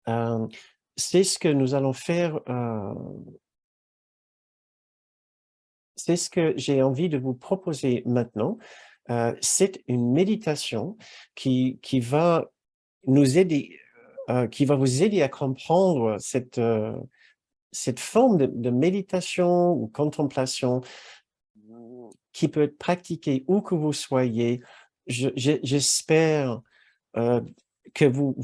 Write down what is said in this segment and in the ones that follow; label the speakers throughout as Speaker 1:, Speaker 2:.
Speaker 1: Heu, c'est ce que nous allons faire, c'est ce que j'ai envie de vous proposer maintenant. C'est une méditation qui va nous aider, qui va vous aider à comprendre cette forme de méditation ou contemplation qui peut être pratiquée où que vous soyez. J'espère, heu, que vous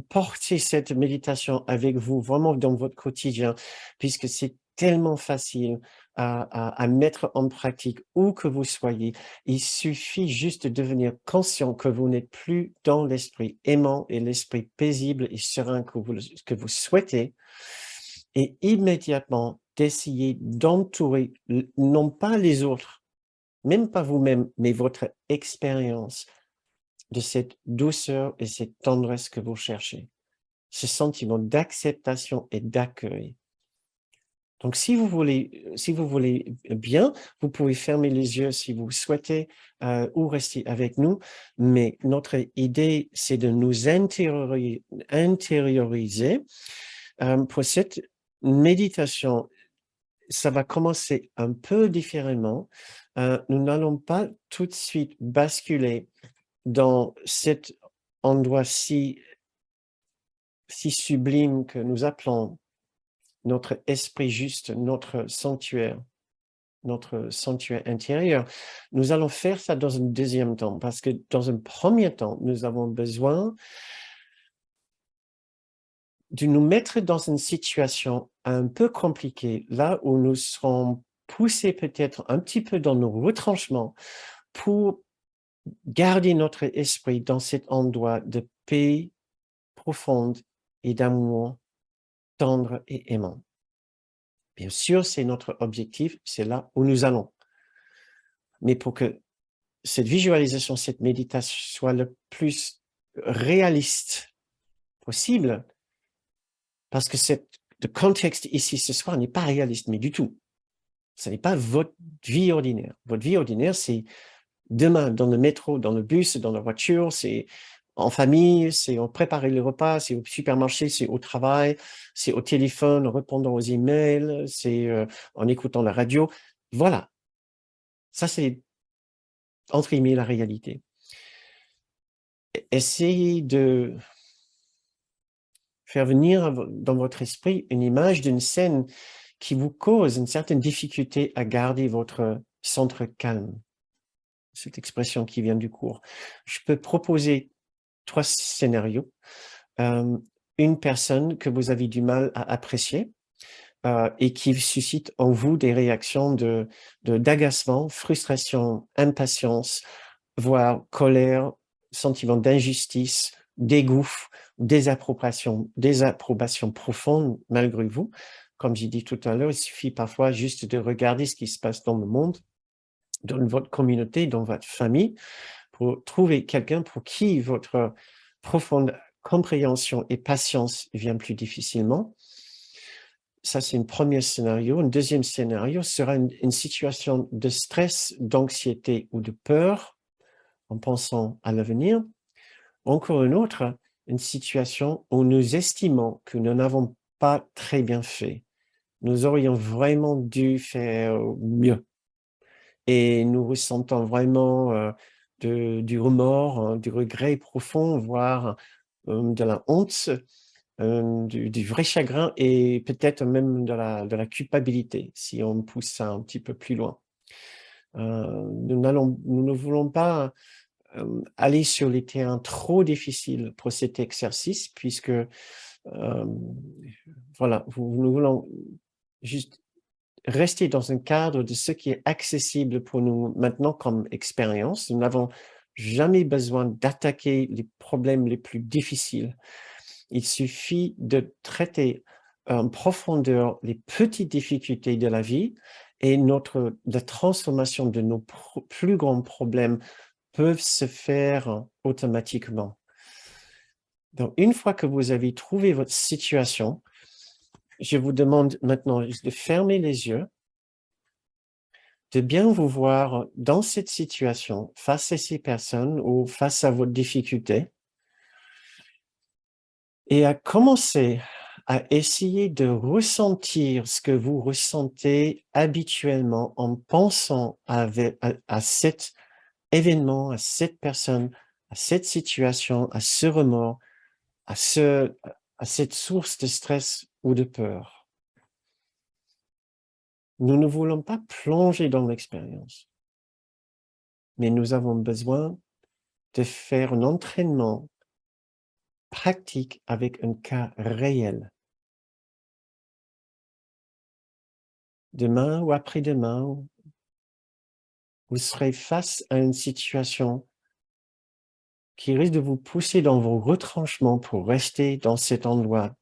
Speaker 1: portiez cette méditation avec vous vraiment dans votre quotidien, puisque c'est tellement facile à mettre en pratique où que vous soyez. Il suffit juste de devenir conscient que vous n'êtes plus dans l'esprit aimant et l'esprit paisible et serein que vous souhaitez, et immédiatement d'essayer d'entourer, non pas les autres, même pas vous-même, mais votre expérience de cette douceur et cette tendresse que vous cherchez, ce sentiment d'acceptation et d'accueil. Donc si vous voulez bien, vous pouvez fermer les yeux si vous souhaitez, ou rester avec nous, mais notre idée, c'est de nous intérioriser, pour cette méditation. Ça va commencer un peu différemment. Nous n'allons pas tout de suite basculer dans cet endroit si sublime que nous appelons notre esprit juste, notre sanctuaire intérieur. Nous allons faire ça dans un deuxième temps, parce que dans un premier temps, nous avons besoin de nous mettre dans une situation un peu compliquée, là où nous serons poussés peut-être un petit peu dans nos retranchements pour garder notre esprit dans cet endroit de paix profonde et d'amour tendre et aimant. Bien sûr, c'est notre objectif, c'est là où nous allons. Mais pour que cette visualisation, cette méditation soit le plus réaliste possible, parce que le contexte ici ce soir n'est pas réaliste, mais du tout. Ce n'est pas votre vie ordinaire. Votre vie ordinaire, c'est demain dans le métro, dans le bus, dans la voiture, c'est en famille, c'est en préparer le repas, c'est au supermarché, c'est au travail, c'est au téléphone, en répondant aux emails, c'est en écoutant la radio. Voilà, ça c'est entre guillemets la réalité. Essayez de faire venir dans votre esprit une image d'une scène qui vous cause une certaine difficulté à garder votre centre calme. Cette expression qui vient du cours. Je peux proposer 3 scénarios. Une personne que vous avez du mal à apprécier, et qui suscite en vous des réactions d'agacement, frustration, impatience, voire colère, sentiment d'injustice, dégoût, désapprobation profonde malgré vous. Comme j'ai dit tout à l'heure, il suffit parfois juste de regarder ce qui se passe dans le monde, dans votre communauté, dans votre famille, pour trouver quelqu'un pour qui votre profonde compréhension et patience vient plus difficilement. Ça, c'est un premier scénario. Un deuxième scénario sera une situation de stress, d'anxiété ou de peur en pensant à l'avenir. Encore une autre, une situation où nous estimons que nous n'avons pas très bien fait. Nous aurions vraiment dû faire mieux. Et nous ressentons vraiment du remords, hein, du regret profond, voire de la honte, du vrai chagrin et peut-être même de la culpabilité, si on pousse ça un petit peu plus loin. Nous ne voulons pas aller sur les terrains trop difficiles pour cet exercice, puisque voilà, nous voulons juste rester dans un cadre de ce qui est accessible pour nous maintenant comme expérience. Nous n'avons jamais besoin d'attaquer les problèmes les plus difficiles. Il suffit de traiter en profondeur les petites difficultés de la vie, et la transformation de nos plus grands problèmes peuvent se faire automatiquement. Donc, une fois que vous avez trouvé votre situation, je vous demande maintenant de fermer les yeux, de bien vous voir dans cette situation, face à ces personnes ou face à votre difficulté. et à commencer à essayer de ressentir ce que vous ressentez habituellement en pensant à cet événement, à cette personne, à cette situation, à ce remords, à cette source de stress ou de peur. Nous ne voulons pas plonger dans l'expérience, mais nous avons besoin de faire un entraînement pratique avec un cas réel. Demain ou après-demain, vous serez face à une situation qui risque de vous pousser dans vos retranchements pour rester dans cet endroit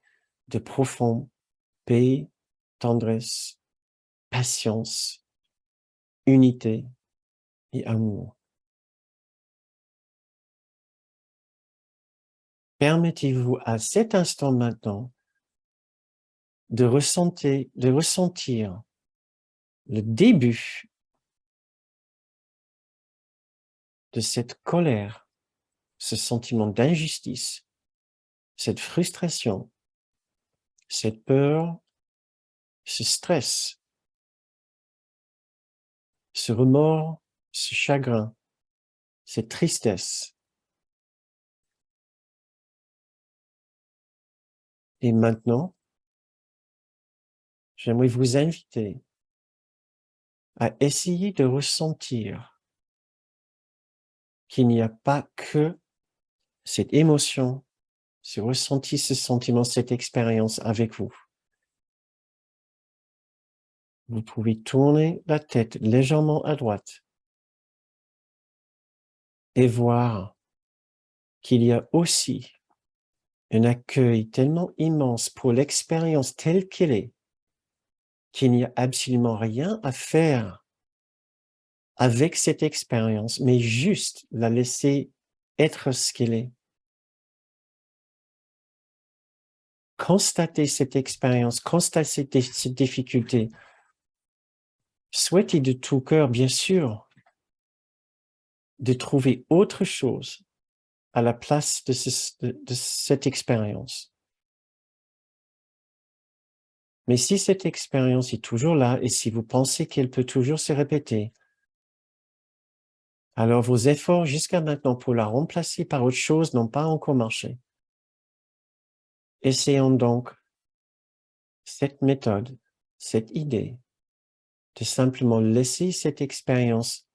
Speaker 1: de profond paix, tendresse, patience, unité et amour. Permettez-vous à cet instant maintenant de ressentir le début de cette colère, ce sentiment d'injustice, cette frustration, cette peur, ce stress, ce remords, ce chagrin, cette tristesse. Et maintenant, j'aimerais vous inviter à essayer de ressentir qu'il n'y a pas que cette émotion, ce ressenti, ce sentiment, cette expérience avec vous. Vous pouvez tourner la tête légèrement à droite et voir qu'il y a aussi un accueil tellement immense pour l'expérience telle qu'elle est, qu'il n'y a absolument rien à faire avec cette expérience, mais juste la laisser être ce qu'elle est. Constatez cette expérience, constatez cette difficulté. Souhaitez de tout cœur, bien sûr, de trouver autre chose à la place de cette expérience. Mais si cette expérience est toujours là et si vous pensez qu'elle peut toujours se répéter, alors vos efforts jusqu'à maintenant pour la remplacer par autre chose n'ont pas encore marché. Essayons donc cette méthode, cette idée, de simplement laisser cette expérience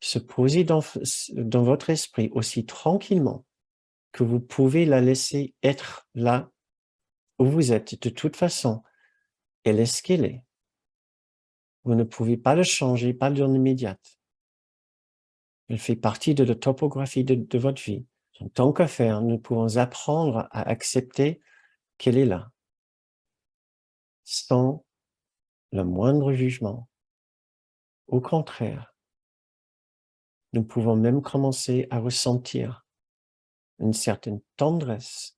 Speaker 1: se poser dans votre esprit aussi tranquillement que vous pouvez la laisser être là où vous êtes. De toute façon, elle est ce qu'elle est. Vous ne pouvez pas le changer, pas dans l'immédiat. Elle fait partie de la topographie de votre vie. En tant que faire, nous pouvons apprendre à accepter qu'elle est là, sans le moindre jugement. Au contraire, nous pouvons même commencer à ressentir une certaine tendresse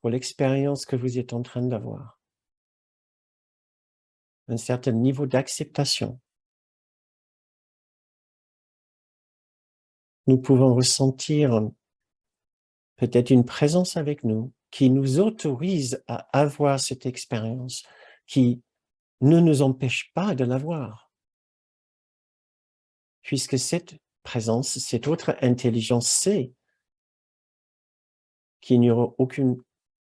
Speaker 1: pour l'expérience que vous êtes en train d'avoir, un certain niveau d'acceptation. Nous pouvons ressentir peut-être une présence avec nous qui nous autorise à avoir cette expérience, qui ne nous empêche pas de l'avoir. Puisque cette présence, cette autre intelligence sait qu'il n'y aura aucune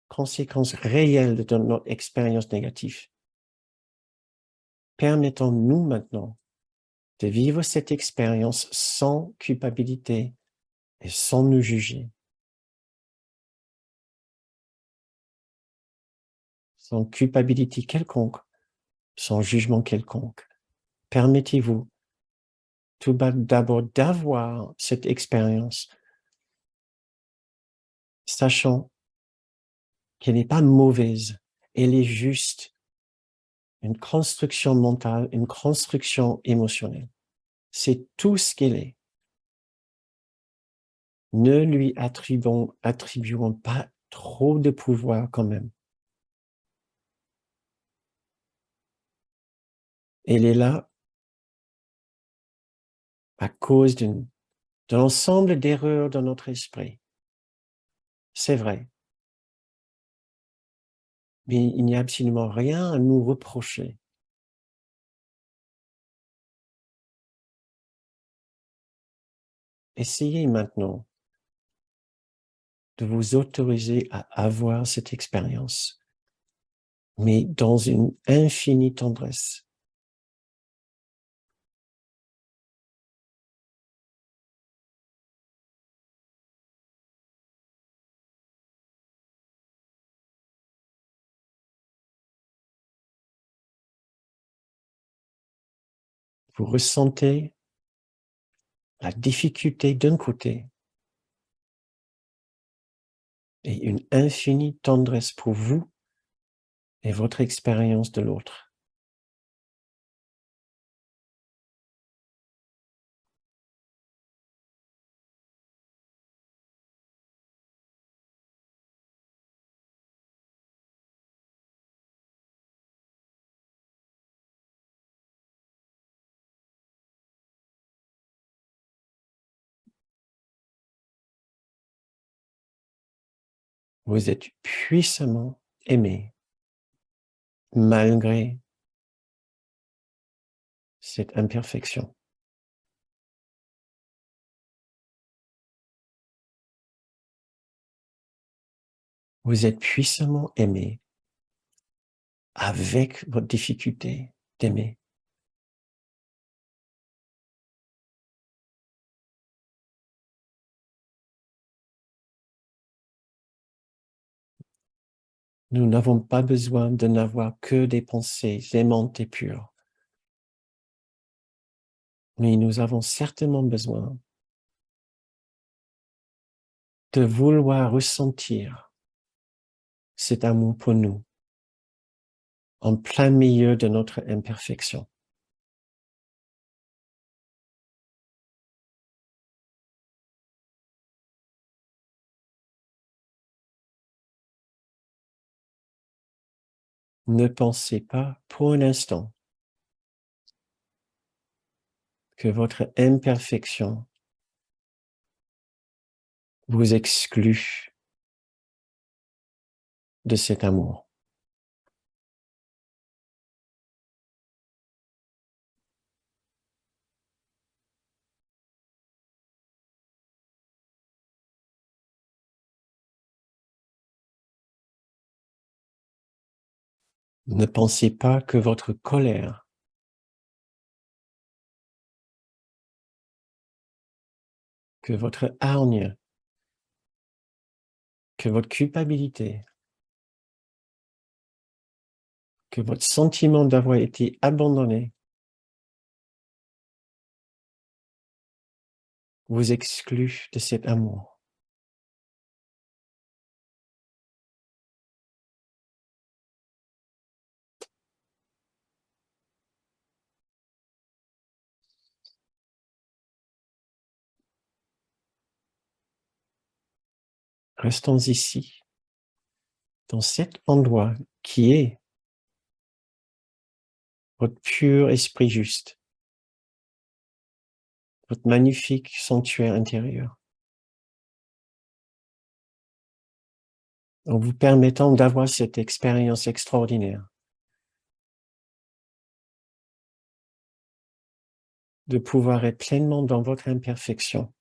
Speaker 1: conséquence réelle de notre expérience négative. Permettons-nous maintenant de vivre cette expérience sans culpabilité et sans nous juger, sans culpabilité quelconque, sans jugement quelconque. Permettez-vous tout d'abord d'avoir cette expérience, sachant qu'elle n'est pas mauvaise, elle est juste une construction mentale, une construction émotionnelle. C'est tout ce qu'elle est. Ne lui attribuons pas trop de pouvoir quand même. Elle est là à cause de l'ensemble d'erreurs dans notre esprit. C'est vrai. Mais il n'y a absolument rien à nous reprocher. Essayez maintenant de vous autoriser à avoir cette expérience, mais dans une infinie tendresse. Vous ressentez la difficulté d'un côté et une infinie tendresse pour vous et votre expérience de l'autre. Vous êtes puissamment aimé malgré cette imperfection. Vous êtes puissamment aimé avec votre difficulté d'aimer. Nous n'avons pas besoin de n'avoir que des pensées aimantes et pures. Mais nous avons certainement besoin de vouloir ressentir cet amour pour nous en plein milieu de notre imperfection. Ne pensez pas pour un instant que votre imperfection vous exclut de cet amour. Ne pensez pas que votre colère, que votre hargne, que votre culpabilité, que votre sentiment d'avoir été abandonné vous exclut de cet amour. Restons ici, dans cet endroit qui est votre pur esprit juste, votre magnifique sanctuaire intérieur, en vous permettant d'avoir cette expérience extraordinaire, de pouvoir être pleinement dans votre imperfection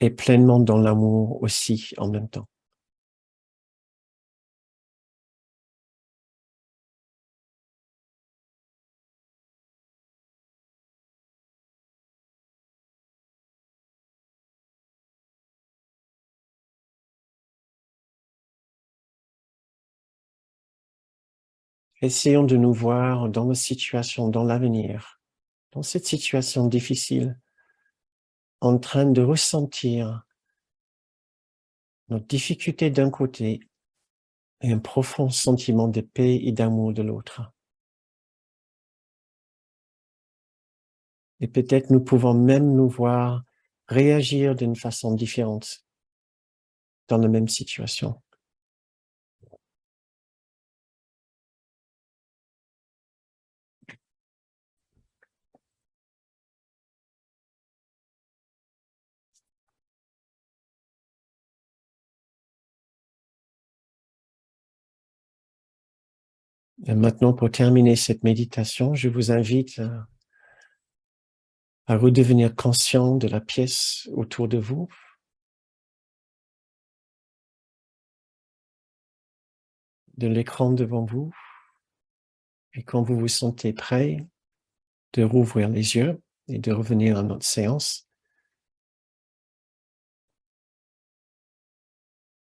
Speaker 1: et pleinement dans l'amour aussi en même temps. Essayons de nous voir dans nos situations, dans l'avenir, dans cette situation difficile, en train de ressentir notre difficulté d'un côté et un profond sentiment de paix et d'amour de l'autre. Et peut-être nous pouvons même nous voir réagir d'une façon différente dans la même situation. Et maintenant, pour terminer cette méditation, je vous invite à redevenir conscient de la pièce autour de vous. De l'écran devant vous. Et quand vous vous sentez prêt, de rouvrir les yeux et de revenir à notre séance.